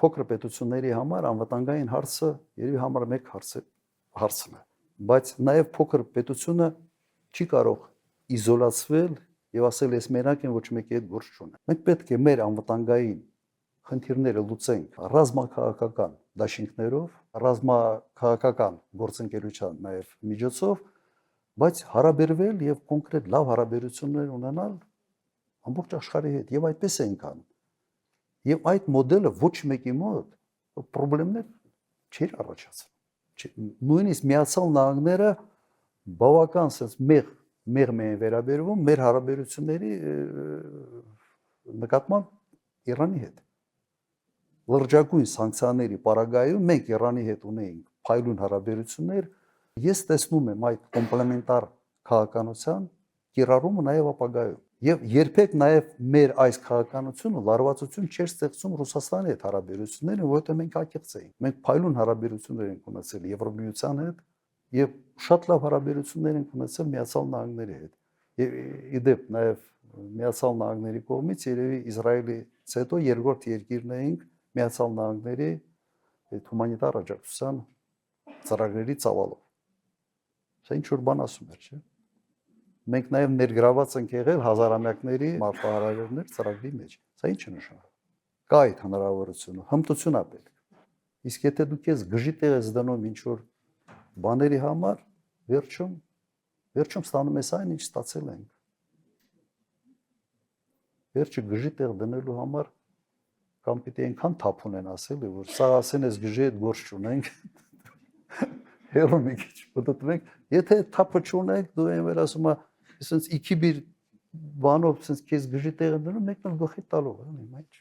փոքր պետությունների համար անվտանգային հարցը երևի համար մեկ հարցն է, բայց նաև փոքր պետությունը չի կարող իզոլացվել եւ ասել ես մենակ եմ ոչ մեկի հետ գործ չունեմ։ Մենք պետք է մեր անվտանգային խնդիրները լուծենք ռազմաքաղաքական դաշինքներով, ռազմաքաղաքական գործընկերության նաև միջոցով, բայց հարաբերվել եւ կոնկրետ լավ հարաբերություններ ունենալ ամբողջ աշխարհի հետ եւ այդպես ենք անում։ Եվ այդ մոդելը ոչ մեկի մոտ խնդիրներ չի առաջացնում։ Նույնիսկ Միացյալ Նահանգները բավական sense մեղ են վերաբերվում մեր հարաբերությունների նկատմամբ Իրանի հետ։ Լրջագույն սանկցիաների պարագայում մենք Իրանի հետ ունեինք փայլուն հարաբերություններ, ես տեսնում եմ այդ կոմպլեմենտար քաղաքականության կիրառումը նաև ապագայում։ Եվ երբեք նաև մեր այս քաղաքականությունը լարվածություն չէր ստեղծում Ռուսաստանի հետ հարաբերությունները, որովհետև մենք ակեղծ էինք։ Մենք փայլուն հարաբերություններ ենք ունեցել Եվրոմիության հետ եւ շատ լավ հարաբերություններ ենք ունեցել Միացյալ Նահանգների հետ։ Եվ իդեպ նաև Միացյալ Նահանգների կողմից երևի Իսրայելից հետո երկրորդ երկիրն էինք Միացյալ Նահանգների այդ հումանիտար աջակցության ծրագրերի ծավալով։ Սա ինչ որ բան ասում էր, չէ՞։ Մենք նաև ներգրաված ենք եղել հազարամյակների մարտահրավերներ ծրագրի մեջ։ Սա ինչ է նշանակում։ Կա այդ հնարավորությունը, հմտություն է պետք։ Իսկ եթե դու քեզ գժի տեղ ես դնում ինչ որ բաների համար, վերջում ստանում ես այն, ինչ ստացել ենք։ Վերջը գժի տեղ դնելու համար կամ պիտի այնքան թափ ունեն ասել, որ սա ասեն ես գժի հետ գործ չունենք։ Հերո մի քիչ մտածենք, եթե թափը չունենք, դու այն վեր ասում ես, այսինքն իքի բիր բանով sense քեզ գժի տեղը դնում, մեկն էլ գլխի տալով, ինչ։